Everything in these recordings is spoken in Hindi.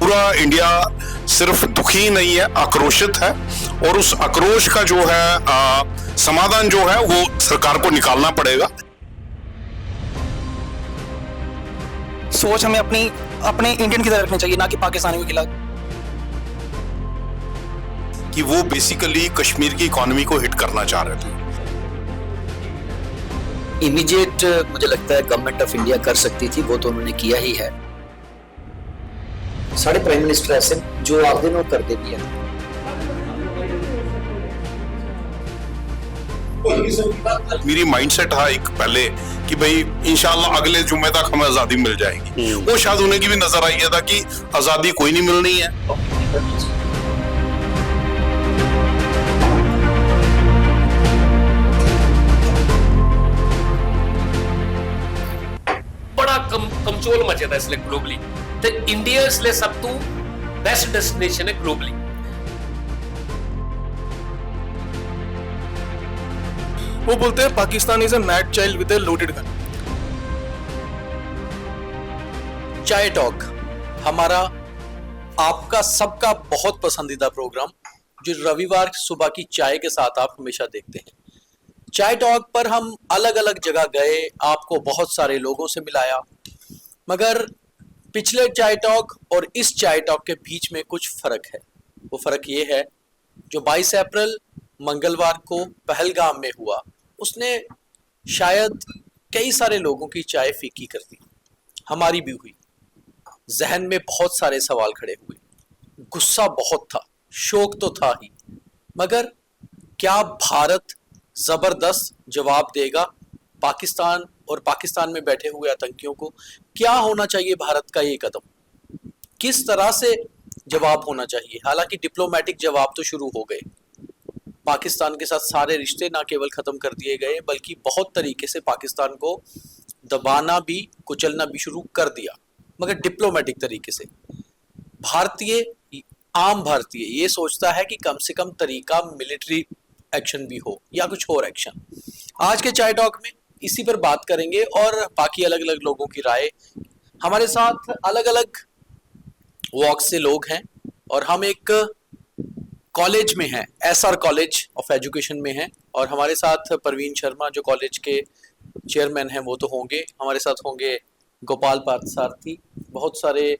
पूरा इंडिया सिर्फ दुखी नहीं है, आक्रोशित है, और उस आक्रोश का जो है समाधान जो है वो सरकार को निकालना पड़ेगा। सोच हमें अपने इंडियन की तरफ रखनी चाहिए, ना कि पाकिस्तानी के खिलाफ। कि वो बेसिकली कश्मीर की इकोनॉमी को हिट करना चाह रहे थे। इमीडिएट मुझे लगता है गवर्नमेंट ऑफ इंडिया कर सकती थी, वो तो उन्होंने किया ही है। साढ़े प्राइम मिनिस्टर ऐसे जो आप दिन वो कर दे दिया। मेरी माइंडसेट था एक पहले कि भाई इंशाल्लाह अगले जुम्मे तक हमें आजादी मिल जाएगी। वो शायद उन्हें की भी नजर आई था कि आजादी कोई नहीं मिलनी है। बड़ा कमजोर मचे दा इसलिए ग्लोबली ते इंडिया इसलिए सब तो बेस्ट डेस्टिनेशन है ग्लोबली। वो बोलते हैं Pakistan is a mad child with a loaded gun. चाय टॉक हमारा आपका सबका बहुत पसंदीदा प्रोग्राम, जो रविवार सुबह की चाय के साथ आप हमेशा देखते हैं। चाय टॉक पर हम अलग अलग जगह गए, आपको बहुत सारे लोगों से मिलाया, मगर पिछले चाय टॉक और इस चाय टॉक के बीच में कुछ फर्क है। वो फर्क ये है, जो 22 अप्रैल मंगलवार को पहलगाम में हुआ, उसने शायद कई सारे लोगों की चाय फीकी कर दी, हमारी भी हुई। जहन में बहुत सारे सवाल खड़े हुए, गुस्सा बहुत था, शोक तो था ही, मगर क्या भारत जबरदस्त जवाब देगा पाकिस्तान और पाकिस्तान में बैठे हुए आतंकियों को? क्या होना चाहिए भारत का ये कदम, किस तरह से जवाब होना चाहिए? हालांकि डिप्लोमेटिक जवाब तो शुरू हो गए, पाकिस्तान के साथ सारे रिश्ते ना केवल खत्म कर दिए गए, बल्कि बहुत तरीके से पाकिस्तान को दबाना भी, कुचलना भी शुरू कर दिया, मगर डिप्लोमेटिक तरीके से। आम भारतीय ये सोचता है कि कम से कम तरीका मिलिट्री एक्शन भी हो या कुछ और एक्शन। आज के चाय टॉक में इसी पर बात करेंगे और बाकी अलग अलग लोगों की राय। हमारे साथ अलग अलग वॉक से लोग हैं और हम एक कॉलेज में हैं, एसआर कॉलेज ऑफ एजुकेशन में हैं, और हमारे साथ परवीन शर्मा जो कॉलेज के चेयरमैन हैं वो तो होंगे, हमारे साथ होंगे गोपाल पार्थसारथी, बहुत सारे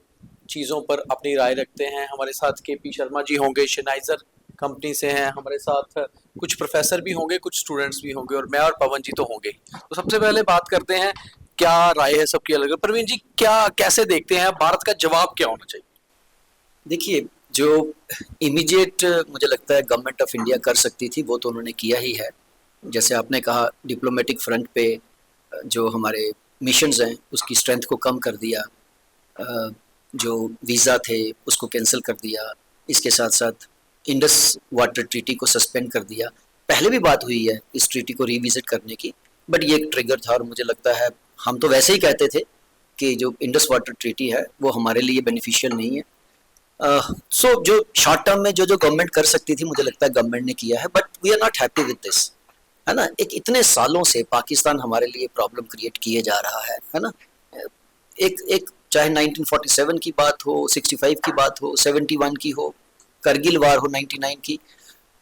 चीज़ों पर अपनी राय रखते हैं। हमारे साथ केपी शर्मा जी होंगे, शेनाइजर कंपनी से हैं, हमारे साथ कुछ प्रोफेसर भी होंगे, कुछ स्टूडेंट्स भी होंगे, और मैं और पवन जी तो होंगे। तो सबसे पहले बात करते हैं, क्या राय है सबकी अलग। परवीन जी, क्या कैसे देखते हैं, भारत का जवाब क्या होना चाहिए? देखिए, जो इमीडिएट मुझे लगता है गवर्नमेंट ऑफ इंडिया कर सकती थी, वो तो उन्होंने किया ही है। जैसे आपने कहा, डिप्लोमेटिक फ्रंट पे जो हमारे मिशंस हैं उसकी स्ट्रेंथ को कम कर दिया, जो वीज़ा थे उसको कैंसिल कर दिया, इसके साथ साथ इंडस वाटर ट्रीटी को सस्पेंड कर दिया। पहले भी बात हुई है इस ट्रीटी को रिविजिट करने की, बट ये एक ट्रिगर था, और मुझे लगता है हम तो वैसे ही कहते थे कि जो इंडस वाटर ट्रीटी है वो हमारे लिए बेनिफिशियल नहीं है। सो जो शॉर्ट टर्म में जो गवर्नमेंट कर सकती थी, मुझे लगता है गवर्नमेंट ने किया है, but we are not happy with this, है ना। एक इतने सालों से पाकिस्तान हमारे लिए प्रॉब्लम क्रिएट किए जा रहा है ना। एक चाहे 1947 की बात हो, 65 की बात हो, 71 की हो, करगिल वार हो 99 की,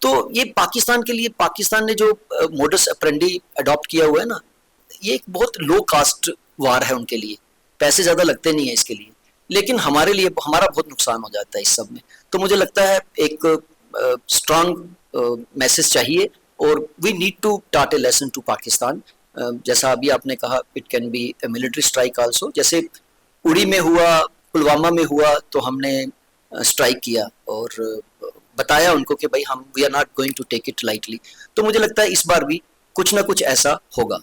तो ये पाकिस्तान के लिए, पाकिस्तान ने जो मोडस ऑपरेंडी अडॉप्ट किया हुआ है ना, ये एक बहुत लो कास्ट वार है उनके लिए, पैसे ज़्यादा लगते नहीं है इसके लिए, लेकिन हमारे लिए हमारा बहुत नुकसान हो जाता है इस सब में। तो मुझे लगता है एक स्ट्रांग मैसेज चाहिए, और वी नीड टू टाट ए लेसन टू पाकिस्तान। जैसा अभी आपने कहा, it can be A military strike also, जैसे उड़ी में हुआ, पुलवामा में हुआ, तो हमने स्ट्राइक किया और बताया उनको कि भाई हम we are not going to take it lightly. तो मुझे लगता है इस बार भी कुछ ना कुछ ऐसा होगा।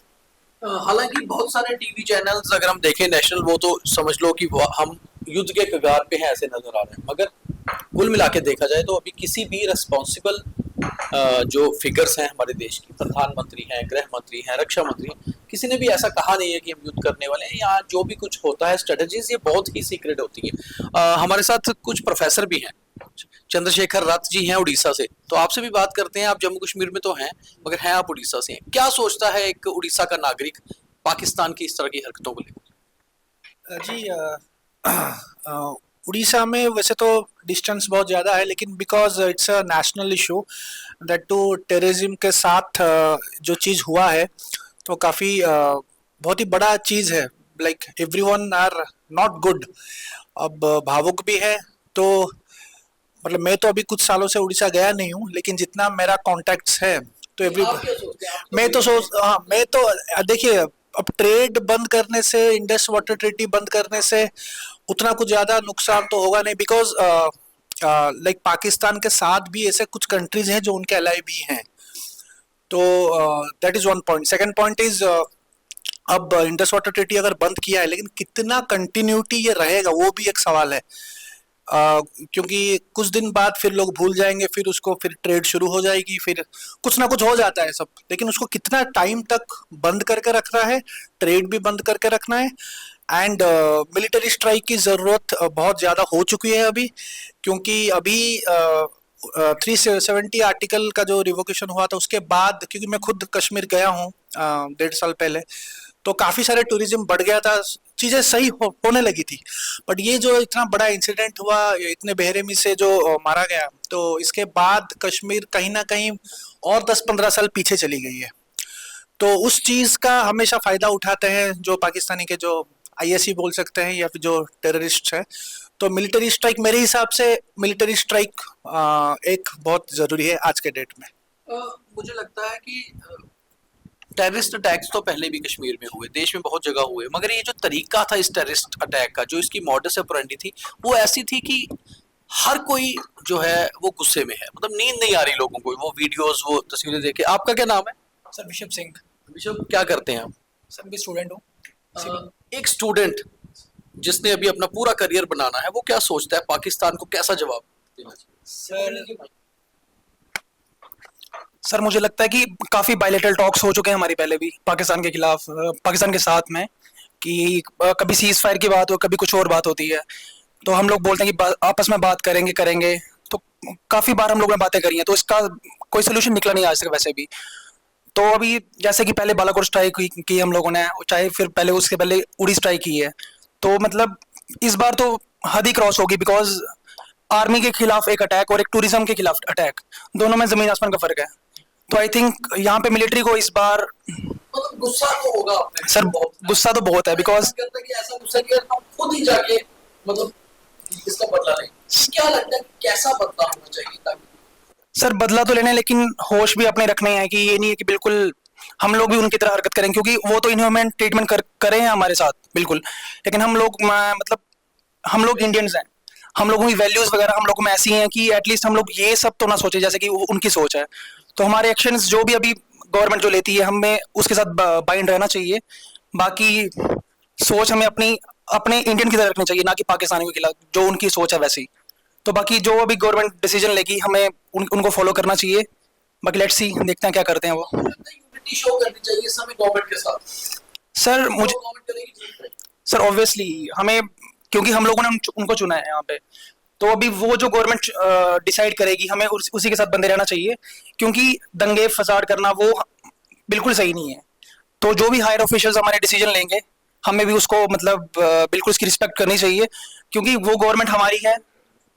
हालांकि बहुत सारे टीवी चैनल्स अगर हम देखें नेशनल, वो तो समझ लो कि हम युद्ध के कगार पे हैं ऐसे नजर आ रहे हैं, मगर कुल मिला के देखा जाए तो अभी किसी भी रिस्पॉन्सिबल जो फिगर्स हैं हमारे देश की, प्रधानमंत्री हैं, गृह मंत्री हैं, रक्षा मंत्री हैं, किसी ने भी ऐसा कहा नहीं है कि हम युद्ध करने वाले हैं। यहाँ जो भी कुछ होता है स्ट्रेटजीज, ये बहुत ही सीक्रेट होती है। हमारे साथ कुछ प्रोफेसर भी हैं, चंद्रशेखर रथ जी हैं उड़ीसा से, तो आपसे भी बात करते हैं। आप जम्मू कश्मीर में तो हैं, मगर हैं आप उड़ीसा से हैं। क्या सोचता है एक उड़ीसा का नागरिक पाकिस्तान की इस तरह की हरकतों को लेकर? जी उड़ीसा में वैसे तो डिस्टेंस बहुत ज़्यादा है, लेकिन because it's a national issue that to terrorism के साथ जो चीज़ हुआ है तो काफ़ी बहुत ही बड़ा चीज़ है। Like everyone are not good. अब भावुक भी है, तो मतलब मैं तो अभी कुछ सालों से उड़ीसा गया नहीं हूँ, लेकिन जितना मेरा कॉन्टैक्ट्स है तो एवरी मैं तो देखिए, अब ट्रेड बंद करने से, इंडस वाटर ट्रीटी बंद करने से उतना कुछ ज्यादा नुकसान तो होगा नहीं, बिकॉज लाइक पाकिस्तान के साथ भी ऐसे कुछ कंट्रीज हैं जो उनके अलाई भी हैं। तो that is one point. Second point is अब इंडस वाटर ट्रीटी अगर बंद किया है, लेकिन कितना कंटिन्यूटी ये रहेगा वो भी एक सवाल है। क्योंकि कुछ दिन बाद फिर लोग भूल जाएंगे, फिर उसको फिर ट्रेड शुरू हो जाएगी, फिर कुछ ना कुछ हो जाता है सब, लेकिन उसको कितना टाइम तक बंद करके रखना है, ट्रेड भी बंद करके रखना है। एंड मिलिट्री स्ट्राइक की ज़रूरत बहुत ज़्यादा हो चुकी है अभी, क्योंकि अभी 370 आर्टिकल का जो रिवोकेशन हुआ था उसके बाद, क्योंकि मैं खुद कश्मीर गया हूँ 1.5 साल पहले, तो काफ़ी सारे टूरिज्म बढ़ गया था, चीज़ें सही होने लगी थी। बट ये जो इतना बड़ा इंसिडेंट हुआ, इतने बेरहमी से जो मारा गया, तो इसके बाद कश्मीर कहीं ना कहीं और 10-15 साल पीछे चली गई है। तो उस चीज़ का हमेशा फ़ायदा उठाते हैं जो पाकिस्तानी के जो आईएससी बोल सकते हैं या फिर जो टेररिस्ट है। तो मिलिट्री स्ट्राइक, मेरे हिसाब से मिलिट्री स्ट्राइक एक बहुत ज़रूरी है आज के डेट में। मुझे लगता है कि टेररिस्ट अटैक्स तो पहले भी कश्मीर में हुए, देश में बहुत जगह हुए, मगर ये जो तरीका था इस टेररिस्ट अटैक का, जो इसकी मॉडस ऑपरेंडी थी, वो ऐसी थी कि हर कोई जो है वो गुस्से में है, मतलब नींद नहीं आ रही लोगों को, वो वीडियोस, वो तस्वीरें देख के। आपका क्या नाम है? सर विशव सिंह। विशव, क्या करते हैं आप? सर भी स्टूडेंट हूँ। एक स्टूडेंट जिसने अभी अपना पूरा करियर बनाना है, वो क्या सोचता है पाकिस्तान को कैसा जवाब देना चाहिए? सर मुझे लगता है कि काफ़ी बायलैटरल टॉक्स हो चुके हैं हमारी पहले भी पाकिस्तान के खिलाफ, पाकिस्तान के साथ में, कि कभी सीज फायर की बात हो, कभी कुछ और बात होती है, तो हम लोग बोलते हैं कि आपस में बात करेंगे, तो काफ़ी बार हम लोगों ने बातें करी हैं, तो इसका कोई सोल्यूशन निकला नहीं आज तक वैसे भी। तो अभी जैसे कि पहले बालाकोट स्ट्राइक की हम लोगों ने, चाहे फिर पहले उसके पहले उड़ी स्ट्राइक की है, तो मतलब इस बार तो हद ही क्रॉस होगी, बिकॉज आर्मी के खिलाफ एक अटैक और एक टूरिज्म के खिलाफ अटैक, दोनों में ज़मीन आसमान का फ़र्क है। तो आई थिंक यहाँ पे मिलिट्री को इस बार मतलब गुस्सा तो होगा आपने? सर गुस्सा तो बहुत है, बिकॉज ऐसा गुस्सा कि हम खुद ही जाके मतलब इसका बदला लें। क्या लगता है कैसा बदला होना चाहिए ताकि? सर बदला तो लेना है, लेकिन होश भी अपने रखने हैं, कि ये नहीं है कि बिल्कुल हम लोग भी उनकी तरह हरकत करें, क्योंकि वो तो इनह्यूमन ट्रीटमेंट करे हैं हमारे साथ बिल्कुल, लेकिन हम लोग मतलब हम लोग इंडियंस हैं, हम लोगों की वैल्यूज वगैरह हम लोगों में ऐसी हैं कि एटलीस्ट हम लोग ये सब तो ना सोचे जैसे कि उनकी सोच है। तो हमारे एक्शंस जो भी अभी गवर्नमेंट जो लेती है, हमें उसके साथ बाइंड रहना चाहिए। बाकी सोच हमें अपने इंडियन की तरह रखनी चाहिए, ना कि पाकिस्तानियों के खिलाफ जो उनकी सोच है वैसी। तो बाकी जो अभी गवर्नमेंट डिसीजन लेगी हमें उनको फॉलो करना चाहिए। बाकी लेट्स सी, देखते हैं क्या करते हैं वो। यूनिटी शो करनी चाहिए इस समय गवर्नमेंट के साथ। सर सर ऑब्वियसली हमें, क्योंकि हम लोगों ने उनको चुना है यहाँ पे, तो अभी वो जो गवर्नमेंट डिसाइड करेगी हमें उसी के साथ बंधे रहना चाहिए, क्योंकि दंगे फसाद करना वो बिल्कुल सही नहीं है। तो जो भी हायर ऑफिशियल्स हमारे डिसीजन लेंगे हमें भी उसको मतलब बिल्कुल उसकी रिस्पेक्ट करनी चाहिए, क्योंकि वो गवर्नमेंट हमारी है,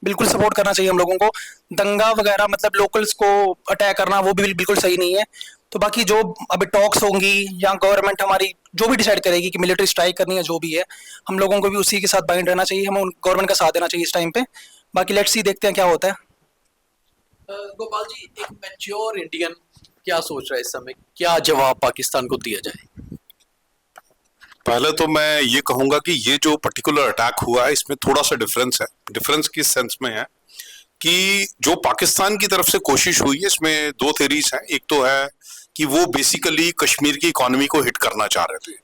बिल्कुल सपोर्ट करना चाहिए हम लोगों को। दंगा वगैरह मतलब लोकल्स को अटैक करना वो भी बिल्कुल सही नहीं है। तो बाकी जो अभी टॉक्स होंगी या गवर्नमेंट हमारी जो भी डिसाइड करेगी कि मिलिट्री स्ट्राइक करनी है, जो भी है, हम लोगों को भी उसी के साथ बाइंड रहना चाहिए, हमें गवर्नमेंट का साथ देना चाहिए इस टाइम पे। बाकी लेट्स सी, देखते हैं क्या होता है। गोपाल जी, एक मैच्योर इंडियन क्या सोच रहा है इस समय, क्या जवाब पाकिस्तान को दिया जाए? पहले तो मैं ये कहूंगा कि ये जो पर्टिकुलर अटैक हुआ है इसमें थोड़ा सा डिफरेंस है। डिफरेंस किस सेंस में है कि जो पाकिस्तान की तरफ से कोशिश हुई है इसमें दो थेरीज हैं। एक तो है कि वो बेसिकली कश्मीर की इकोनॉमी को हिट करना चाह रहे थे,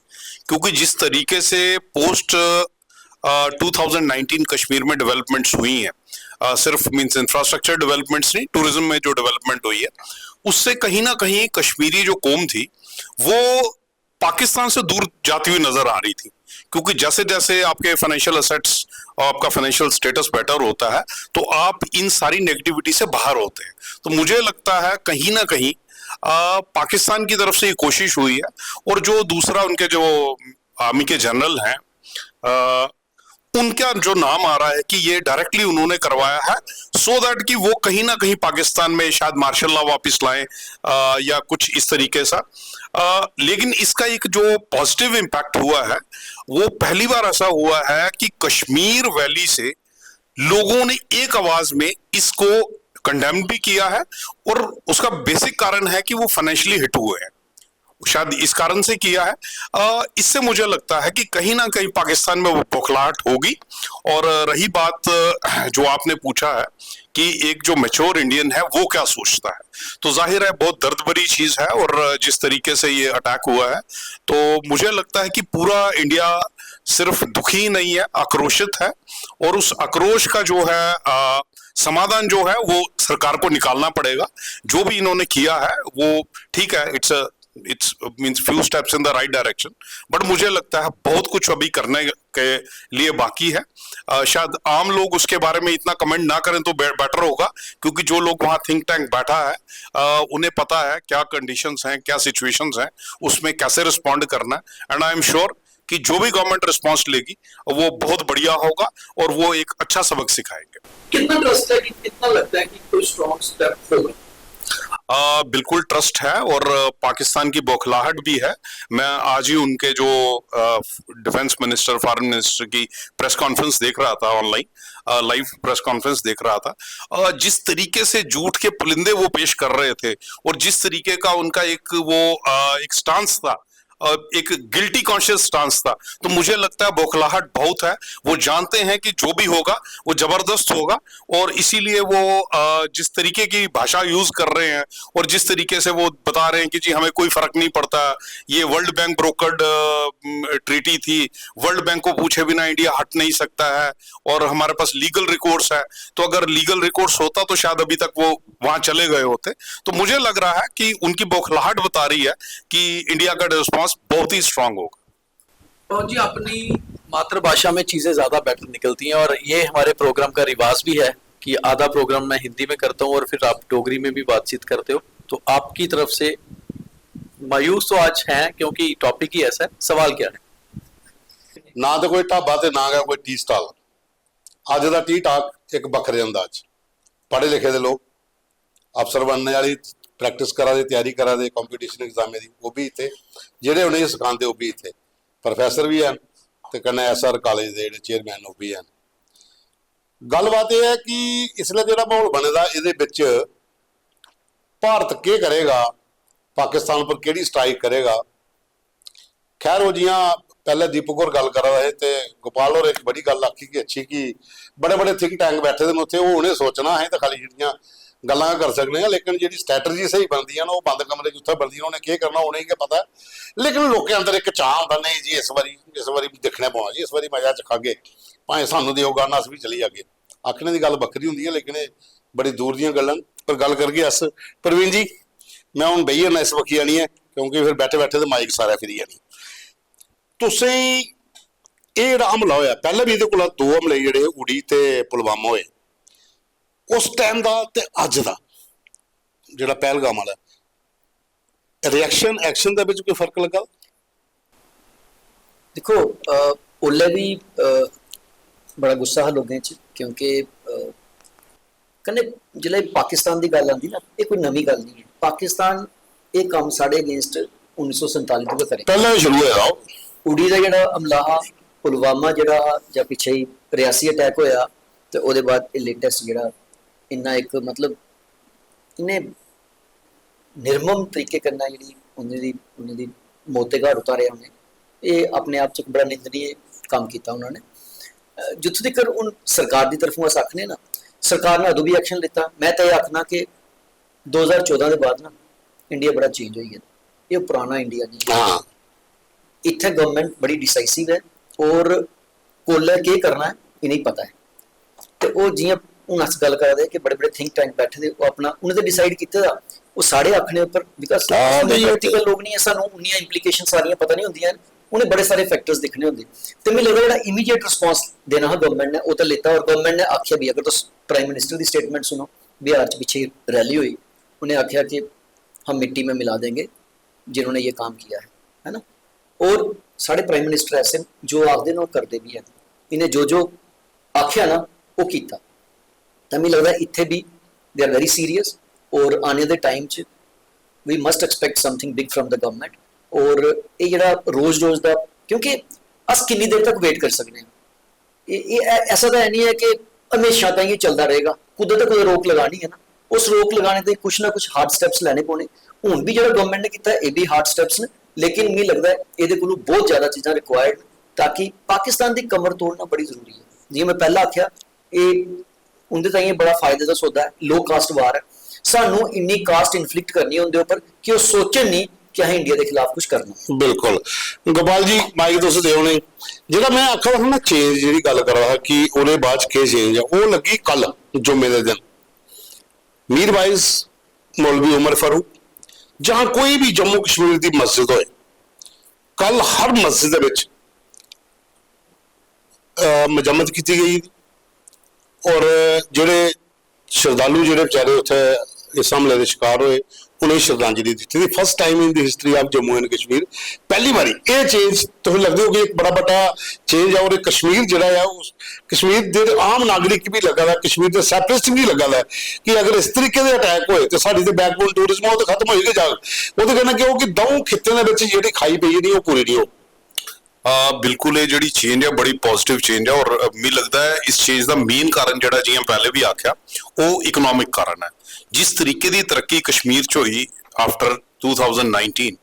क्योंकि जिस तरीके से पोस्ट 2019 कश्मीर में डेवलपमेंट्स हुई हैं, सिर्फ मींस इंफ्रास्ट्रक्चर डेवलपमेंट्स नहीं, टूरिज्म में जो डेवलपमेंट हुई है उससे कहीं ना कहीं कश्मीरी जो कौम थी वो पाकिस्तान से दूर जाती हुई नजर आ रही थी, क्योंकि जैसे जैसे आपके फाइनेंशियल असेट्स और आपका फाइनेंशियल स्टेटस बेटर होता है तो आप इन सारी नेगेटिविटी से बाहर होते हैं। तो मुझे लगता है कहीं ना कहीं पाकिस्तान की तरफ से ये कोशिश हुई है। और जो दूसरा उनके जो आर्मी के जनरल हैं उनका जो नाम आ रहा है कि ये डायरेक्टली उन्होंने करवाया है, सो दैट कि वो कहीं ना कहीं पाकिस्तान में शायद मार्शल लॉ वापस लाएं या कुछ इस तरीके सा। लेकिन इसका एक जो पॉजिटिव इम्पैक्ट हुआ है, वो पहली बार ऐसा हुआ है कि कश्मीर वैली से लोगों ने एक आवाज में इसको कंडेम भी किया है, और उसका बेसिक कारण है कि वो फाइनेंशियली हिट हुए हैं, शायद इस कारण से किया है। इससे मुझे लगता है कि कहीं ना कहीं पाकिस्तान में वो बौखलाहट होगी। और रही बात जो आपने पूछा है कि एक जो मैच्योर इंडियन है वो क्या सोचता है, तो जाहिर है बहुत दर्द भरी चीज है, और जिस तरीके से ये अटैक हुआ है, तो मुझे लगता है कि पूरा इंडिया सिर्फ दुखी नहीं है, आक्रोशित है, और उस आक्रोश का जो है समाधान जो है वो सरकार को निकालना पड़ेगा। जो भी इन्होंने किया है वो ठीक है, it's means few steps in the right direction, but मुझे लगता है बहुत कुछ अभी करने के लिए बाकी है। शायद आम लोग उसके बारे में इतना कमेंट ना करें तो बेटर होगा, क्योंकि जो लोग वहां थिंक टैंक बैठा है उन्हें पता है क्या कंडीशंस हैं, क्या सिचुएशंस हैं, उसमें कैसे रिस्पॉन्ड करना है। एंड आई एम श्योर कि जो भी गवर्नमेंट रिस्पॉन्स लेगी वो बहुत बढ़िया होगा, और वो एक अच्छा सबक सिखाएंगे। कितना ट्रस्ट है, कि कितना लगता है कि कोई स्ट्रॉन्ग स्टेप होगा? बिल्कुल ट्रस्ट है, और पाकिस्तान की बौखलाहट भी है। मैं आज ही उनके जो डिफेंस मिनिस्टर, फॉरेन मिनिस्टर की प्रेस कॉन्फ्रेंस देख रहा था, ऑनलाइन लाइव प्रेस कॉन्फ्रेंस देख रहा था। जिस तरीके से झूठ के पुलिंदे वो पेश कर रहे थे, और जिस तरीके का उनका एक वो एक स्टांस था, एक गिल्टी कॉन्शियस स्टांस था, तो मुझे लगता है बौखलाहट बहुत है। वो जानते हैं कि जो भी होगा वो जबरदस्त होगा, और इसीलिए वो जिस तरीके की भाषा यूज कर रहे हैं, और जिस तरीके से वो बता रहे हैं कि जी हमें कोई फर्क नहीं पड़ता, ये वर्ल्ड बैंक ब्रोकर्ड ट्रीटी थी, वर्ल्ड बैंक को पूछे बिना इंडिया हट नहीं सकता है, और हमारे पास लीगल रिकोर्स है। तो अगर लीगल रिकोर्स होता तो शायद अभी तक वो वहां चले गए होते। तो मुझे लग रहा है कि उनकी बौखलाहट बता रही है कि इंडिया का रिस्पॉन्स बहुत ही स्ट्रांग होगा। और जी अपनी मातृभाषा में चीजें ज्यादा बेटर निकलती हैं, और ये हमारे प्रोग्राम का रिवाज भी है कि आधा प्रोग्राम मैं हिंदी में करता हूँ और फिर आप डोगरी में भी बातचीत करते हो। तो आपकी तरफ से मायूस तो आज हैं क्योंकि टॉपिक ही ऐसा है, सवाल क्या है? ना तो कोई ढाबा ते ना गा कोई टी स्टाल। अज का टी टाक एक बखरे अंदाज, पढ़े लिखे दे लोग, अफसर बनने वाली प्रैक्टिस करा दे, तैयारी करा दे कंपीटीशन एग्जामे दी, वो भी इत्थे, जेडे उन्हें सिखाते वो भी इत्थे, प्रोफैसर भी हैं ते कन्नै SR कॉलेज दे जेडे चेयरमैन वो भी हैं। गलबात यह है कि इसलिए जो माहौल बने दा, इहदे विच भारत के करेगा, पाकिस्तान पर केड़ी स्ट्राइक करेगा। खैर वो जियां पहले दीपक और गल कर रहे थे, गोपाल और एक बड़ी गल आखी कि अच्छी कि बड़े बड़े थिंक टैंक बैठे थे उत्थे, वो उन्हें सोचना है तो खाली जिहड़ियां गल्लां कर सकते हैं, लेकिन जी स्ट्रैटजी सही बनती है ना वो बंद कमरे उत्थे बनती, उन्हें क्या करना उन्हें क्या पता है। लेकिन लोगों के अंदर एक चाह होता, नहीं जी इस बारी देखने पावा जी, इस बारी मजा चखागे, भावें सानू दिओगा ना अस भी चली जागे। आखने की गल बखरी होंदी है, लेकिन ये बड़ी दूर दियां गल्लां। पर गल करके अस प्रवीण जी, मैं हुण बही जाना इस वक्खी आनी है, क्योंकि फिर बैठे बैठे तो माइक सारा फिरी जानी। तुसीं ये जिहड़ा हमला होया, पहले भी इहदे कोल 2 हमले जिहड़े उड़ी ते पुलवामा होए, उस टाइम का ते अज दा जिहड़ा पहलगाम वाला रिएक्शन एक्शन दे विच कोई फर्क लगा? देखो ओल्ले भी बड़ा गुस्सा है लोगों च, क्योंकि कन्नै जिसलै पाकिस्तान की गल आती ना, ये कोई नवी गल नहीं है। पाकिस्तान ये काम साढ़े अगेंस्ट 1947 तो करे, पहले शुरू होया उड़ी का जिहड़ा हमला हा, पुलवामा जिहड़ा जां पिछे ही रियासी अटैक होया, ते ओहदे बाद लेटेस्ट जिहड़ा इन्ना एक मतलब इन्हें निर्मम तरीके करना जी उन्हें मौत के घाट उतारे उन्हें, ये अपने आप च बड़ा निंदनीय काम किया उन्होंने। जिथों तक हूँ सरकार की तरफों अस आखने ना, सरकार ने उदों भी एक्शन लिता। मैं तो यह आखना कि 2014 के बाद ना इंडिया बड़ा चेंज हो गया, ये पुराना इंडिया नहीं। इत्थे गवर्नमेंट बड़ी डिसाइसिव है, और कोल्ले के करना है ये नहीं पता है। तो वो जियां हूँ अस गल करते कि बड़े बड़े थिंक टैंक बैठे थे, वो अपना उन्हें डिसाइड किया वो साढ़े आखने उपर, बिकॉज प्रैक्टिकल लोग नहीं है, सानू उन्नियां इंप्लीकेशन सारियां पता नहीं होंदियां, उन्हें बड़े सारे फैक्टर्स दिखने होंगे। तो मैं लगता है इमीडिएट रिस्पॉन्स देना है गवर्नमेंट ने, वो तो लेता। और गवर्नमेंट ने आख्या भी, अगर तो प्राइम मिनिस्टर की स्टेटमेंट सुनो, बिहार पिछे रैली हुई, उन्हें आख्या कि हम मिट्टी में मिला देंगे जिन्होंने ये काम किया है ना। और साढ़े प्राइम मिनिस्टर ऐसे जो आखते हैं वो करते भी हैं, इन्हें जो जो आख्या ना वो किया, तो मैं लगता है इत्थे भी दे आर वेरी सीरीयस, और आने दे टाइम च we must expect something big from the government. और ये जरा रोज़ रोज़ का, क्योंकि अस कितनी देर तक वेट कर सकते हैं, ये ऐसा तो है नहीं है कि हमेशा तक ये चलता रहेगा, कुछ तो कोई रोक लगानी है ना, उस रोक लगाने के कुछ ना कुछ हार्ड स्टैप्स लेने पौने। हूँ भी जो गवर्नमेंट ने किया ये भी हार्ड स्टैप्स ने, लेकिन मैं लगता है ये बहुत ज़्यादा चीज़ां रिक्वायर्ड, ताकि पाकिस्तान की कमर तोड़ना बड़ी जरूरी है। जिवें मैं पहला आख्या, ये उनके ताईं बड़ा फायदे का सौदा है, लो कास्ट वार है, सानू इन्नी कास्ट इन्फ्लिक्ट करनी उनके उपर कि वो सोचन नहीं कि असें इंडिया के खिलाफ कुछ करना। बिल्कुल गोपाल जी माइक तुसीं दिओ ने, जेड़ा मैं आखा वा ना चेंज जिहड़ी गल कर रहा कि ਉਹਦੇ ਬਾਅਦ के चेंज है, वो लगी कल जुम्मे के दिन मीर वाइज मौलवी उमर फारूक, जहां कोई भी जम्मू कश्मीर की मस्जिद होए, कल हर मस्जिद विच मजम्मत की गई, और जेडे श्रद्धालु जेडे बेचारे उत्थे इस हमले के शिकार होए उन्हें श्रद्धांजलि दी थी। First time in the history of Jammu and Kashmir पहली बारी ये चेंज तुम लगते हो कि एक बड़ा बड़ा चेंज है, और कश्मीर जरा है उस कश्मीर के आम नागरिक भी लगा था, कश्मीर के सैपरेटिस्ट भी लगा था कि अगर इस तरीके के अटैक होए तो साडी ते बैकबोन टूरिज्म वो तो खत्म हो जाएगा, वो तो कहना कि वो दो खित्ते के जी खाई पई नहीं वो पूरी नहीं हो। बिल्कुल ये जी चेंज है बड़ी पॉजिटिव चेंज है, और मी लगता है इस चेंज का मेन कारण जो जियां पहले भी आख्या वो इकनॉमिक कारण है। जिस तरीके की तरक्की कश्मीर च हुई आफ्टर 2019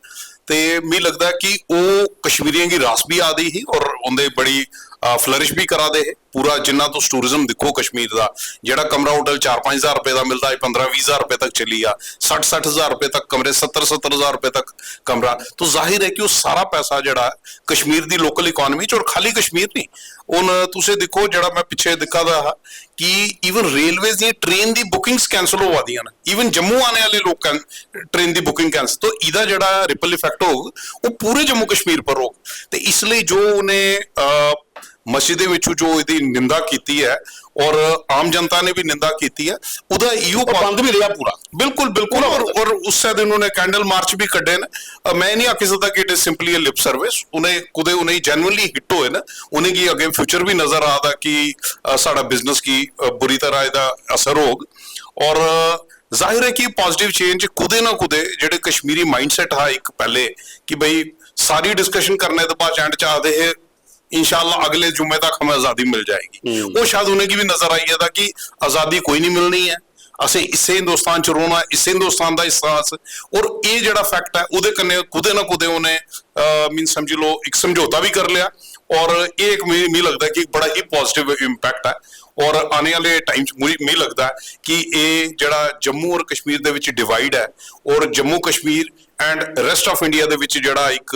ते मी लगता है कि वो कश्मीरियों की रास भी आदी ही, और उन्हें बड़ी फ्लरिश भी करा दे। पूरा जिन्ना तुस टूरिज्म देखो कश्मीर का जेड़ा कमरा होटल 4-5 हज़ार रुपए का मिलता है 15-20 हज़ार रुपए तक चली आ, 60-60 हज़ार रुपए तक कमरे, 70-70 हज़ार रुपए तक कमरा, तो जाहिर है कि वो सारा पैसा जड़ा कश्मीर की लोकल इकॉनमी और खाली कश्मीर नहीं। हुण तुसीं देखो जड़ा मैं पिछे दिखा दा कि ईवन रेलवेज दी ट्रेन की बुकिंग्स कैंसल होवा दियां ने, ईवन जम्मू आने वाले लोग ट्रेन की बुकिंग कैंसल, तो इहदा जड़ा रिपल इफेक्ट होग वो पूरे जम्मू कश्मीर पर होग। तो इसलिए जो उन्हें मस्जिद जो इसकी निंदा की है और आम जनता ने भी निंदा की है, उदा इहो बंद भी रहा पूरा। बिल्कुल बिल्कुल, और उस दिन उन्होंने कैंडल मार्च भी कड्डे ने। मैं नहीं आखी सकता कि it is simply lip service, उन्हें कुदे उन्हें जेन्युइनली हिट होए ना, उन्हें की अगे फ्यूचर भी नजर आता कि साड़ा बिजनेस की बुरी तरह इसका असर होग। और जाहिर है कि पॉजिटिव चेंज कुदे ना कुदे जेडे कश्मीरी माइंडसैट हा एक पहले कि भाई सारी डिस्कशन करने के बाद एंड चाहते है इंशाल्लाह अगले जुम्मे तक हमें आजादी मिल जाएगी, वो शायद उन्हें की भी नजर आई है था कि आजादी कोई नहीं मिलनी है, असें इसे हिंदुस्तान च रोना, इसे हिंदुस्तान का हिस्सा। और ये जड़ा फैक्ट है उहदे कन्नै कुदे ना कुदे उन्हें मीन समझ लो एक समझौता भी कर लिया, और ये एक मी लगता है कि बड़ा ही पॉजिटिव इंपैक्ट है। और आने वाले टाइम मी लगता है कि ये जड़ा जम्मू और कश्मीर दे विच डिवाइड है, और Jammu Kashmir and rest of India they which जड़ा एक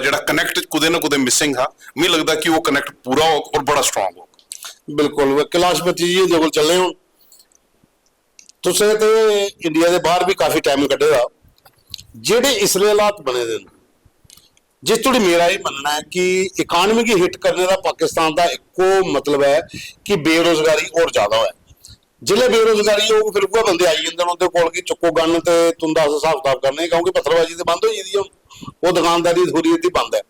जड़ा कनैक्ट कुदे ना कुदे मिसिंग हा, मी लगता कि वो कनैक्ट पूरा हो और बड़ा स्ट्रांग हो। बिल्कुल कैलाशपति जी जो चले हूँ तुसें ते इंडिया के बाहर भी काफी टाइम कड्ढे दा, जेडे इसले हालात बने दे जिस थोड़ी मेरा ये मनना है कि इकानमी की हिट करने का पाकिस्तान का एको मतलब है कि बेरोजगारी और ज्यादा है। जिले बेरोजगारी हो फिर वो बंदे आई जाते उनके कोल कि चुको गन तो तुम दस हिसाब किताब करने, क्योंकि पत्थरबाजी तो बंद हो जाती है, वो दुकानदारी थोड़ी इतनी बंद है।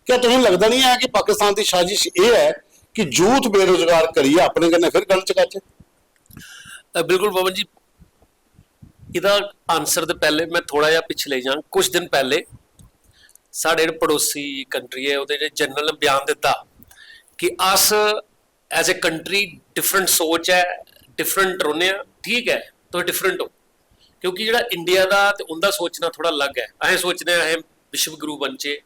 क्या तुम्हें लगता नहीं है कि पाकिस्तान की साजिश ये है कि यूथ बेरोजगार करिए अपने कन्ने फिर गन चकाचे? बिल्कुल पवन जी, इहदा आंसर तो पहले मैं थोड़ा जिहा पिछे ले जां। कुछ दिन पहले साढ़े पड़ोसी कंट्री है उहदे जनरल ने बयान दिता कि us as a country different सोच है, डिफरेंट रौह्ने आ, ठीक है तो डिफरेंट हो, क्योंकि जिहड़ा इंडिया का ते उनका सोचना थोड़ा अलग है। असें सोचने असें विश्व गुरु बनचे,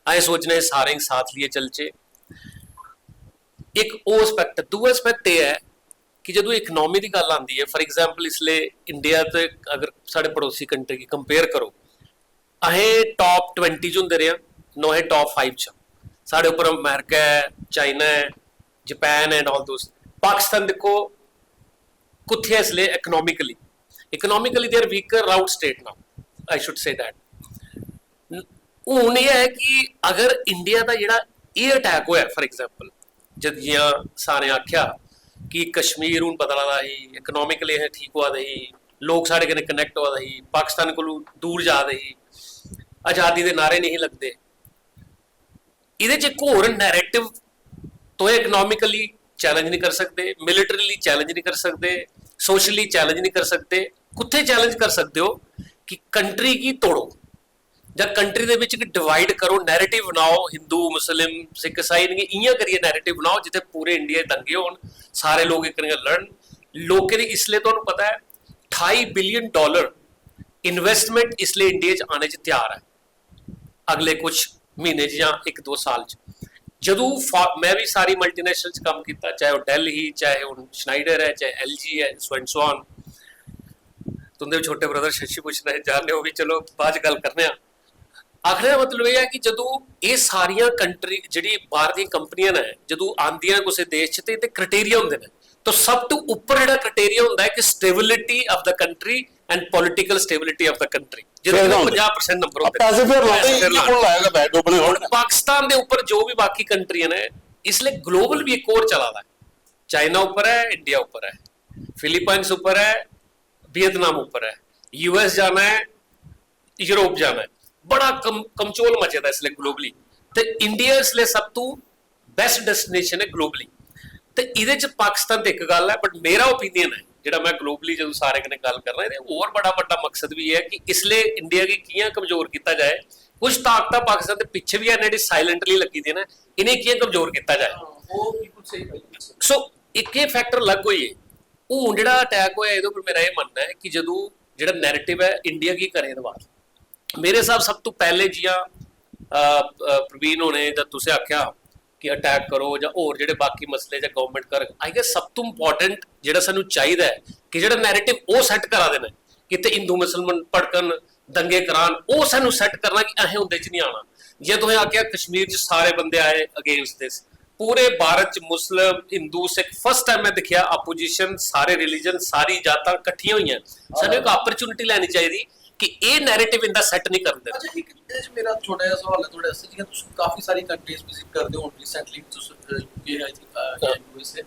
असें सोचने सारे साथ लिए चलचे, एक वो एस्पैक्ट। दूआ एस्पैक्ट यह है कि जो इकनॉमी की गल आती है, फॉर एग्जाम्पल इसलिए इंडिया तो अगर साढ़े पड़ोसी कंट्री की कंपेयर करो, असें टॉप 20 च होंदे रहे, नो असें टॉप 5 च, साढ़े उपर अमेरिका है, चाइना है, Japan and all those. Pakistan देखो कुत्थे है इसलिए economically they are weaker out state now, I should say that. हूँ यह है कि अगर इंडिया का जोड़ा ये अटैक होया फॉर एग्जाम्पल, जब जियां सारे आख्या कि कश्मीर हूँ पता लगा ही इकनॉमिकली असें ठीक हुआ दे ही, लोग साढ़े कन्नै कनैक्ट हुआ दे ही, पाकिस्तान को दूर जा दे ही, आज़ादी के नारे नहीं लगते, ये एक होर नैरेटिव तो इकोनॉमिकली चैलेंज नहीं कर सकते, मिलिटरीली चैलेंज नहीं कर सकते, सोशली चैलेंज नहीं कर सकते। कुत्थे चैलेंज कर सकते हो कि कंट्री की तोड़ो ਜਾਂ ਕੰਟਰੀ ਦੇ ਵਿੱਚ ਇੱਕ ਡਿਵਾਈਡ ਕਰੋ, ਨੈਰੇਟਿਵ ਬਣਾਓ, ਹਿੰਦੂ ਮੁਸਲਿਮ ਸਿੱਖ ਈਸਾਈ ਨਹੀਂ ਇਆਂ ਕਰੀਏ ਨੈਰੇਟਿਵ ਬਣਾਓ ਜਿੱਥੇ ਪੂਰੇ ਇੰਡੀਆ 'ਚ ਦੰਗੇ ਹੋਣ, ਸਾਰੇ ਲੋਕ ਇੱਕ ਨਾਲ ਲੜਨ। ਲੋਕਾਂ ਦੀ ਇਸ ਲਈ ਤੁਹਾਨੂੰ ਪਤਾ ਹੈ $28 ਬਿਲੀਅਨ ਇਨਵੈਸਟਮੈਂਟ ਇਸ ਲਈ ਇੰਡੀਆ 'ਚ ਆਣੇ 'ਚ ਤਿਆਰ ਹੈ ਅਗਲੇ ਕੁਝ ਮਹੀਨੇ 'ਚ ਜਾਂ 1-2 ਸਾਲ 'ਚ। ਜਦੋਂ ਮੈਂ ਵੀ ਸਾਰੀ ਮਲਟੀਨੈਸ਼ਨਲ 'ਚ ਕੰਮ ਕੀਤਾ, ਚਾਹੇ ਉਹ ਡੈਲ ਹੀ, ਚਾਹੇ ਹੁਣ ਸ਼ਨਾਈਡਰ ਹੈ, ਚਾਹੇ LG ਹੈ, ਸੋ ਐਂਡ ਸੋ ਔਨ। ਤੁੰਦੇ ਛੋਟੇ ਬ੍ਰਦਰ ਸ਼ਸ਼ੀ ਪੁੱਛ ਰਹੇ ਜਾਣਦੇ ਹੋ ਵੀ, ਚਲੋ ਬਾਅਦ 'ਚ ਗੱਲ ਕਰਨੇ ਆ। ਆਖਰ ਦਾ ਮਤਲਬ ਇਹ ਹੈ ਕਿ ਜਦੋਂ ਇਹ ਸਾਰੀਆਂ ਕੰਟਰੀ ਜਿਹੜੀ ਬਾਹਰ ਦੀਆਂ ਕੰਪਨੀਆਂ ਨੇ ਜਦੋਂ ਆਉਂਦੀਆਂ ਕਿਸੇ ਦੇਸ਼ 'ਚ ਤੇ ਕ੍ਰਾਈਟੇਰੀਆ ਹੁੰਦੇ ਨੇ, ਤਾਂ ਸਭ ਤੋਂ ਉੱਪਰ ਜਿਹੜਾ ਕ੍ਰਾਈਟੇਰੀਆ ਹੁੰਦਾ ਹੈ ਕਿ stability of the country and political stability of the country, ਜਿਹਦੇ 50% ਨੰਬਰ ਹੁੰਦੇ ਪੈਸੇ ਫਿਰ ਲਾਏਗਾ ਬੈਟ ਓਪਨ ਹੁਣ ਪਾਕਿਸਤਾਨ ਦੇ ਉੱਪਰ ਜੋ ਵੀ ਬਾਕੀ ਕੰਟਰੀਆਂ ਨੇ, ਇਸ ਲਈ ਗਲੋਬਲ ਵੀ ਇੱਕ ਹੋਰ ਚਲਾ ਹੈ। ਚਾਈਨਾ ਉੱਪਰ ਹੈ, ਇੰਡੀਆ ਉੱਪਰ ਹੈ, ਫਿਲੀਪਾਈਨਸ ਉੱਪਰ ਹੈ, वियतनाम ऊपर है, US जाना है, यूरोप जाना है, बड़ा कमचोल मचे दा इसलिए ग्लोबली। ते इंडिया इसलिए सब तो बेस्ट डेस्टिनेशन है ग्लोबली। ते इहदे च पाकिस्तान ते एक गल है, बट मेरा ओपीनियन है जिहड़ा मैं ग्लोबली जो सारे कने गल कर रहा है, और बड़ा बड़ा मकसद भी है कि इसलिए इंडिया की कियां कमजोर किया जाए। कुछ ताकत पाकिस्तान के पिछे भी है जिहड़ी साइलेंटली लगी दी ने, इन्हें कियां कमजोर किया जाए। सो एक फैक्टर अलग हुई है। ਹੁਣ ਜਿਹੜਾ ਅਟੈਕ ਹੋਇਆ ਇਹਦੇ ਉੱਪਰ ਮੇਰਾ ਇਹ ਮੰਨਣਾ ਹੈ ਕਿ ਜਦੋਂ ਜਿਹੜਾ ਨੈਰੇਟਿਵ ਹੈ ਇੰਡੀਆ ਕੀ ਕਰੇ ਇਹਦੇ ਬਾਅਦ, ਮੇਰੇ ਹਿਸਾਬ ਸਭ ਤੋਂ ਪਹਿਲੇ ਜੀਆਂ ਪ੍ਰਵੀਨ ਹੋਣੇ ਜਾਂ ਤੁਸੀਂ ਆਖਿਆ ਕਿ ਅਟੈਕ ਕਰੋ ਜਾਂ ਹੋਰ ਜਿਹੜੇ ਬਾਕੀ ਮਸਲੇ ਜਾਂ ਗਵਰਨਮੈਂਟ ਕਰ, ਆਈ ਗੈਸ ਸਭ ਤੋਂ ਇੰਪੋਰਟੈਂਟ ਜਿਹੜਾ ਸਾਨੂੰ ਚਾਹੀਦਾ ਹੈ ਕਿ ਜਿਹੜਾ ਨੈਰੇਟਿਵ ਉਹ ਸੈੱਟ ਕਰਾ ਦੇਣਾ, ਕਿਤੇ ਹਿੰਦੂ ਮੁਸਲਮਾਨ ਭੜਕਣ ਦੰਗੇ ਕਰਾਉਣ, ਉਹ ਸਾਨੂੰ ਸੈੱਟ ਕਰਨਾ ਕਿ ਅਹੀਂ ਹੁੰਦੇ 'ਚ ਨਹੀਂ ਆਉਣਾ। ਜੇ ਤੁਸੀਂ ਆਖਿਆ ਕਸ਼ਮੀਰ 'ਚ ਸਾਰੇ ਬੰਦੇ ਆਏ ਅਗੇਂਸਟ ਦਿਸ, पूरे भारत च मुस्लिम हिंदू सिख फर्स्ट टाइम मैं देखा अपोजिशन, सारे रिलीजन सारी जातां इकट्ठियां हुई हैं। सानू एक अपॉर्चुनिटी लेनी चाहिए कि ये नैरेटिव इंदा सेट नहीं करते। अच्छा, एक ਇਹਦੇ 'ਚ ਮੇਰਾ ਥੋੜਾ ਜਿਹਾ ਸਵਾਲ ਹੈ ਤੁਹਾਡੇ ਵਾਸਤੇ, ਜਿਵੇਂ ਤੁਸੀਂ ਕਾਫੀ ਸਾਰੀ ਕੰਟਰੀਜ਼ ਵਿਜ਼ਿਟ ਕਰਦੇ ਹੋ, ਰੀਸੈਂਟਲੀ ਤੁਸੀਂ UK ਆਈ ਥਿੰਕ USA,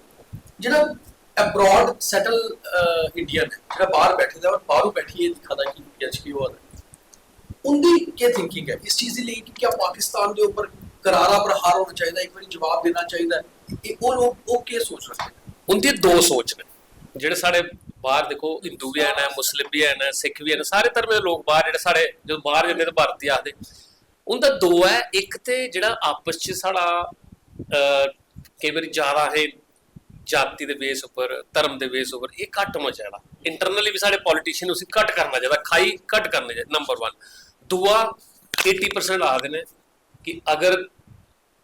ਜਿਹੜਾ ਅਬਰੋਡ ਸੈਟਲ ਇੰਡੀਅਨ ਜਿਹੜਾ ਬਾਹਰ ਬੈਠੇ ਦਾ ਔਰ ਬਾਹਰੋਂ ਬੈਠੀ ਇਹ ਦਿਖਾਦਾ ਕਿ ਇੰਡੀਆ 'ਚ ਕੀ ਹੋ ਰਿਹਾ, उनकी क्या थिंकिंग है इस चीज़ लिए कि क्या पाकिस्तान के ऊपर करारा प्रहार होना चाहिए, एक बार जवाब देना चाहिए, वो लोग वो क्या सोच रहे हैं? उनकी दो सोच ने ਜਿਹੜੇ ਸਾਡੇ ਬਾਹਰ ਦੇਖੋ ਹਿੰਦੂ ਵੀ ਹਨ, ਮੁਸਲਿਮ ਵੀ ਹਨ, ਸਿੱਖ ਵੀ ਹਨ, ਸਾਰੇ ਧਰਮ ਦੇ ਲੋਕ ਬਾਹਰ ਜਿਹੜੇ ਸਾਡੇ ਜਦੋਂ ਬਾਹਰ ਜਾਂਦੇ ਤਾਂ ਭਾਰਤੀ ਆਖਦੇ, ਉਹਦਾ ਦੋ ਹੈ। ਇੱਕ ਤੇ ਜਿਹੜਾ ਆਪਸ 'ਚ ਸਾਡਾ ਕਈ ਵਾਰੀ ਜ਼ਿਆਦਾ ਹੈ ਜਾਤੀ ਦੇ ਬੇਸ ਉੱਪਰ, ਧਰਮ ਦੇ ਬੇਸ ਉੱਪਰ, ਇਹ ਘੱਟ ਹੋਣਾ ਚਾਹੀਦਾ। ਇੰਟਰਨਲੀ ਵੀ ਸਾਡੇ ਪੋਲੀਟੀਸ਼ੀਅਨ ਉਸੇ ਘੱਟ ਕਰਨਾ ਚਾਹੀਦਾ, ਖਾਈ ਘੱਟ ਕਰਨੀ ਚਾਹੀਦੀ, ਨੰਬਰ 1। दूआ 80% आखते हैं कि अगर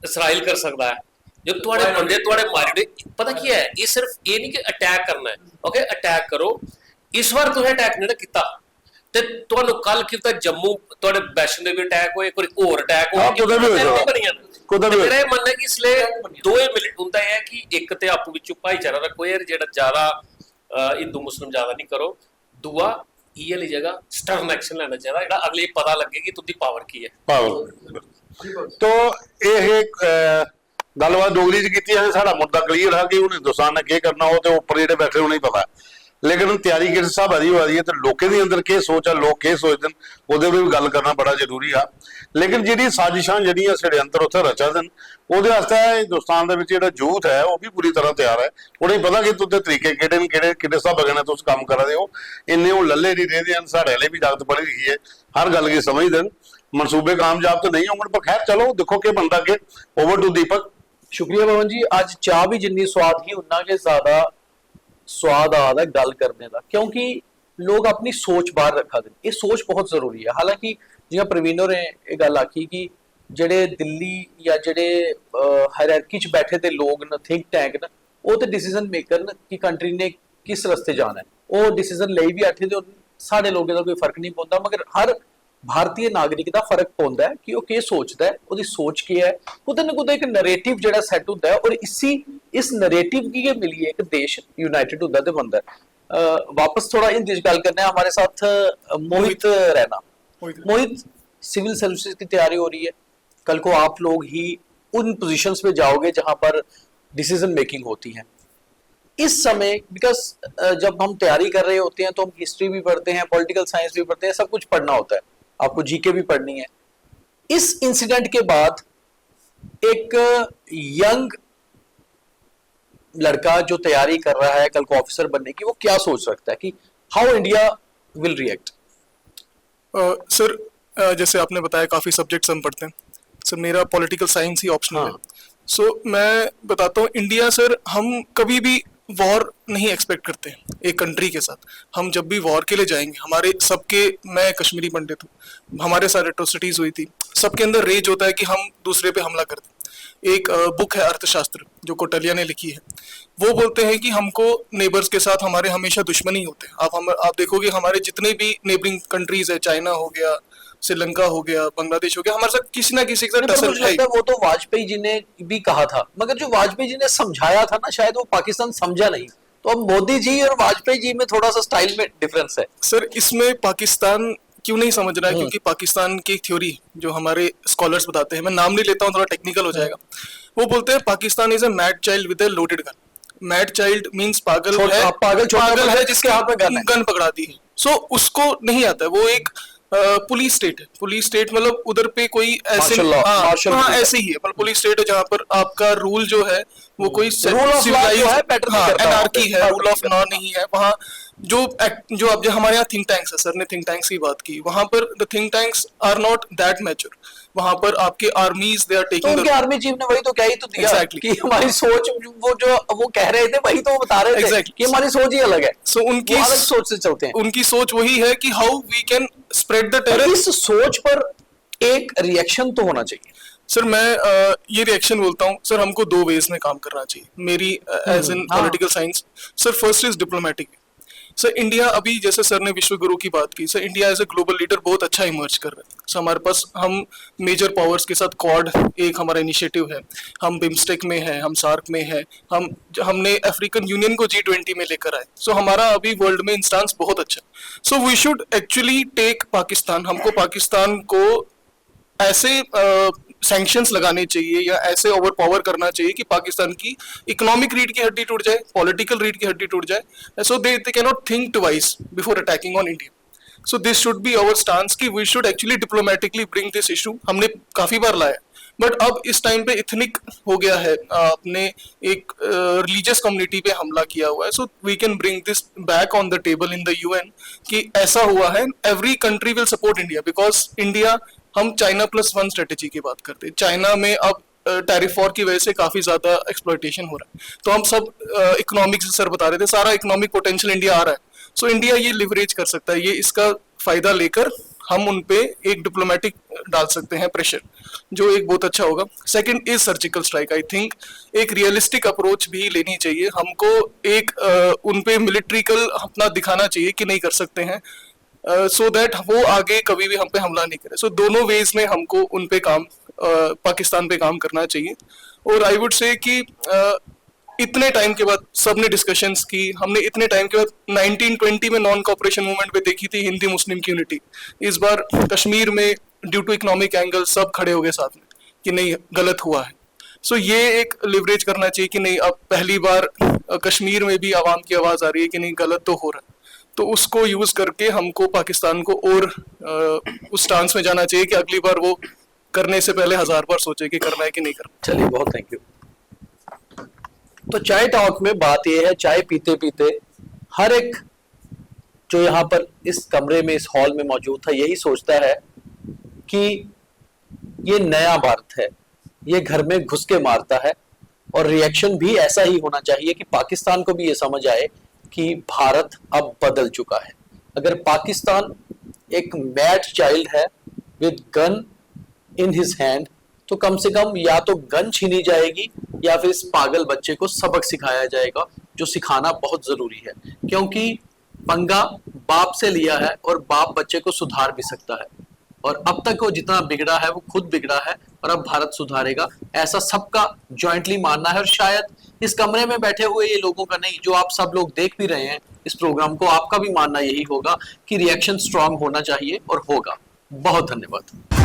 इसराइल कर सकता है, जो थोड़े बंदे थोड़े मारे, पता क्या है, ये सिर्फ ये नहीं कि अटैक करना है, ओके अटैक करो, इस बार तुसें अटैक नहीं किया ते तुहानू कल किता जम्मू तुहाडे वैष्णो देवी अटैक होए, कोई होर अटैक होए, मेरा ये मनना है कि इसलिए दो मिनट हुंदा है कि एक ते आपू विचों भाईचारा रखो यार, जेड़ा ज्यादा हिंदू मुस्लिम ज्यादा नहीं करो। दूआ ਇਹ ਵਾਲੀ ਜਗ੍ਹਾ ਸਟਰਨ ਐਕਸ਼ਨ ਲੈਣਾ ਚਾਹੀਦਾ, ਜਿਹੜਾ ਅਗਲੇ ਪਤਾ ਲੱਗੇ ਕਿ ਤੁਹਾਡੀ ਪਾਵਰ ਕੀ ਹੈ। ਪਾਵਰ ਤੋਂ ਇਹ ਗੱਲਬਾਤ ਡੋਗਰੀ ਚ ਕੀਤੀ ਹੈ, ਸਾਡਾ ਮੁੱਦਾ ਕਲੀਅਰ ਹੈ ਕਿ ਹੁਣ ਹਿੰਦੁਸਤਾਨ ਨੇ ਕੀ ਕਰਨਾ, ਉਹ ਤੇ ਉੱਪਰ ਜਿਹੜੇ ਬੈਠੇ ਹੋਣੇ ਹੀ ਪਤਾ, ਲੇਕਿਨ ਤਿਆਰੀ ਕਿਸ ਹਿਸਾਬ ਦੀ ਹੋ ਰਹੀ ਹੈ ਤੇ ਲੋਕਾਂ ਦੇ ਅੰਦਰ ਕੀ ਸੋਚ ਆ, ਲੋਕ ਕੀ ਸੋਚਦੇ ਨੇ, ਉਹਦੇ ਵੀ ਗੱਲ ਕਰਨਾ ਬੜਾ ਜ਼ਰੂਰੀ ਆ। ਲੇਕਿਨ ਜਿਹੜੀ ਸਾਜ਼ਿਸ਼ਾਂ ਜਿਹੜੀਆਂ षड्यंत्र ਉੱਥੇ ਰਚਾ ਦੇਣ, ਉਹਦੇ ਵਾਸਤੇ ਹਿੰਦੁਸਤਾਨ ਦੇ ਵਿੱਚ ਜਿਹੜਾ ਯੂਥ ਹੈ ਉਹ ਵੀ ਪੂਰੀ ਤਰ੍ਹਾਂ ਤਿਆਰ ਹੈ। ਉਹਨੂੰ ਪਤਾ ਕਿ ਤੁਹਾਡੇ ਤਰੀਕੇ ਕਿਹੜੇ ਨੇ, ਕਿਹੜੇ ਹਿਸਾਬ ਬਗਣੇ ਤੁਸੀਂ ਕੰਮ ਕਰ ਰਹੇ ਹੋ, ਇੰਨੇ ਉਹ ਲੱਲੇ ਨਹੀਂ ਰਹਿੰਦੇ ਹਨ। ਸਾਡੇ ਲਈ ਵੀ ਜਾਗਤ ਪੜੀ ਰਹੀ ਹੈ, ਹਰ ਗੱਲ ਕੀ ਸਮਝਦੇ ਨੇ, मनसूबे कामयाब तो नहीं होंगे, पर खैर चलो देखो कि बनता के। ओवर टू दीपक। शुक्रिया पवन जी। अज चाह भी जिन्नी स्वाद ही उन्ना के ज्यादा स्वाद आता है गल करने का, क्योंकि लोग अपनी सोच बाहर रखा दे, ये सोच बहुत जरूरी है। हालांकि जियां प्रवीण होरें ये गल आखी कि जेडे दिल्ली या जेडे हायरार्की च बैठे दे लोग न, थिंक टैंक न, वो तो डिसीजन मेकर न कि कंट्री ने किस रस्ते जाना है, वो डिसीजन ले भी बैठे, तो साढ़े लोगों का कोई फर्क नहीं पौंदा, मगर हर भारतीय नागरिक का फर्क पौंदा है कि वो क्या सोचता है, उसकी सोच क्या है, कुछ ना कुछ एक नरेटिव जो सैट होता है, और इस नरेटिव की मिली है एक देश यूनाइटेड होता है बनता है। वापस थोड़ा हिंदी गल करने, हमारे साथ मोहित रहना। मोहित, सिविल सर्विसेज की तैयारी हो रही है, कल को आप लोग ही उन पोजीशंस पे जाओगे जहां पर डिसीजन मेकिंग होती है। इस समय बिकॉज जब हम तैयारी कर रहे होते हैं तो हम हिस्ट्री भी पढ़ते हैं, पॉलिटिकल साइंस भी पढ़ते हैं, सब कुछ पढ़ना होता है, आपको जीके भी पढ़नी है। इस इंसिडेंट के बाद एक यंग लड़का जो तैयारी कर रहा है कल को ऑफिसर बनने की, वो क्या सोच सकता है कि how India will react? Sir जैसे आपने बताया काफ़ी सब्जेक्ट्स हम पढ़ते हैं सर, मेरा पॉलिटिकल साइंस ही ऑप्शनल है। सो मैं बताता हूँ, इंडिया सर हम कभी भी वॉर नहीं एक्सपेक्ट करते हैं एक कंट्री के साथ। हम जब भी वॉर के लिए जाएंगे, हमारे सबके, मैं कश्मीरी पंडित हूँ, हमारे साथ एट्रोसिटीज हुई थी, सबके अंदर रेज होता है कि हम दूसरे पे हमला करते हैं। एक बुक है अर्थशास्त्र जो कौटिल्य ने लिखी है, वो बोलते हैं कि हमको नेबर्स के साथ हमारे हमेशा दुश्मनी होते हैं। आप देखोगे हमारे जितने भी नेबरिंग कंट्रीज है, चाइना हो गया, श्रीलंका हो गया, बांग्लादेश हो गया, हमारे साथ किसी ना किसी के साथ मुझे टसल लगता है। है वो तो वाजपेयी जी ने भी कहा था, मगर जो वाजपेयी जी ने समझाया था ना, शायद वो पाकिस्तान समझा नहीं। तो अब मोदी जी और वाजपेयी जी में थोड़ा सा स्टाइल में डिफरेंस है सर इसमें पाकिस्तान क्यों नहीं समझ रहा है? क्योंकि पाकिस्तान की एक थ्योरी जो हमारे स्कॉलर्स बताते हैं, मैं नाम नहीं लेता हूँ, थोड़ा टेक्निकल हो जाएगा, वो बोलते हैं Pakistan is a mad child with a loaded gun. Mad child means पागल है, पागल है जिसके हाथ में गन पकड़ा दी है। सो उसको नहीं आता है, वो एक पुलिस स्टेट है। पुलिस स्टेट मतलब उधर पे कोई ऐसे ऐसे ही है, मतलब पुलिस स्टेट है जहाँ पर आपका रूल जो है वो कोई एनार्की है, रूल ऑफ लॉ नहीं है वहाँ। जो अब हमारे यहाँ थिंक टैंक्स है, सर ने थिंक टैंक्स की बात की, वहाँ पर the think tanks are not that mature. वहाँ पर आपके आर्मीज दे आर टेकिंग, तो आर्मी चीफ ने वही तो क्या ही तो दिया Exactly. कि हमारी सोच, वो कह रहे थे वही तो वो बता रहे थे Exactly. कि हमारी सोच ही अलग है। सो उनकी अलग सोच से चलते हैं। उनकी सोच वही है कि how we can spread the terror. इस सोच पर एक रिएक्शन तो होना चाहिए। सर मैं ये रिएक्शन बोलता हूँ सर, हमको दो वेज में काम करना चाहिए मेरी age in political science. Sir first is diplomatic. Sir India अभी, जैसे सर ने विश्व गुरु की बात की, sir India as a global leader बहुत अच्छा इमर्ज कर रहा है। सर हमारे पास, हम मेजर पावर्स के साथ क्वाड एक हमारा इनिशिएटिव है, हम बिम्स्टेक में है, हम सार्क में है, हमने अफ्रीकन यूनियन को G20 में लेकर आए। सो हमारा अभी वर्ल्ड में इंस्टांस बहुत अच्छा। So we should actually take Pakistan, हमको पाकिस्तान को ऐसे सैंक्शंस लगाने चाहिए या ऐसे ओवर पावर करना चाहिए कि पाकिस्तान की इकोनॉमिक रीढ़ की हड्डी टूट जाए, पॉलिटिकल रीढ़ की हड्डी टूट जाए। So they can not think twice before attacking on India. So this should be our stance कि we should actually diplomatically bring this issue. हमने काफी बार लाया, बट अब इस टाइम पे इथनिक हो गया है, आपने एक रिलीजियस कम्युनिटी पे हमला किया हुआ है। So we can bring this back on the table in the UN कि ऐसा हुआ है, every country will support India because India, हम चाइना +1 स्ट्रेटेजी की बात करते हैं। चाइना में अब टैरिफ वॉर की वजह से काफी ज्यादा एक्सप्लॉयटेशन हो रहा है, तो हम सब इकोनॉमिक्स सर बता रहे थे, सारा इकोनॉमिक पोटेंशियल इंडिया आ रहा है। सो इंडिया ये लिवरेज कर सकता है, ये इसका फायदा लेकर हम उन पे एक डिप्लोमेटिक डाल सकते हैं प्रेशर, जो एक बहुत अच्छा होगा। Second is surgical strike. I think एक रियलिस्टिक अप्रोच भी लेनी चाहिए हमको, एक उन पे मिलिट्रिकल अपना दिखाना चाहिए कि नहीं कर सकते हैं, सो दैट वो आगे कभी भी हम पे हमला नहीं करे। सो दोनों वेज में हमको उन पे काम, पाकिस्तान पे काम करना चाहिए। और आई वुड से कि इतने टाइम के बाद सबने डिस्कशंस की, हमने इतने टाइम के बाद 1920 में नॉन कॉपरेशन मूवमेंट पे देखी थी हिंदी मुस्लिम की यूनिटी, इस बार कश्मीर में ड्यू टू इकोनॉमिक एंगल सब खड़े हो गए साथ में कि नहीं गलत हुआ है। सो ये एक लिवरेज करना चाहिए कि नहीं, अब पहली बार कश्मीर में भी आवाम की आवाज आ रही है कि नहीं गलत तो हो रहा है, तो उसको यूज करके हमको पाकिस्तान को और उस स्टांस में जाना चाहिए कि अगली बार वो करने से पहले 1000 बार सोचे कि करना है कि नहीं करना। चलिए, बहुत थैंक यू। तो चाय टॉक में बात यह है, चाय पीते पीते हर एक जो यहाँ पर इस कमरे में, इस हॉल में मौजूद था, यही सोचता है कि ये नया भारत है, ये घर में घुस के मारता है। और रिएक्शन भी ऐसा ही होना चाहिए कि पाकिस्तान को भी ये समझ आए कि भारत अब बदल चुका है। अगर पाकिस्तान एक मैड चाइल्ड है with gun in his hand, तो कम से कम या तो गन छीनी जाएगी या फिर इस पागल बच्चे को सबक सिखाया जाएगा, जो सिखाना बहुत जरूरी है, क्योंकि पंगा बाप से लिया है और बाप बच्चे को सुधार भी सकता है। और अब तक वो जितना बिगड़ा है वो खुद बिगड़ा है, और अब भारत सुधारेगा, ऐसा सबका जॉइंटली मानना है। और शायद इस कमरे में बैठे हुए ये लोगों का नहीं, जो आप सब लोग देख भी रहे हैं इस प्रोग्राम को, आपका भी मानना यही होगा कि रिएक्शन स्ट्रांग होना चाहिए और होगा। बहुत धन्यवाद।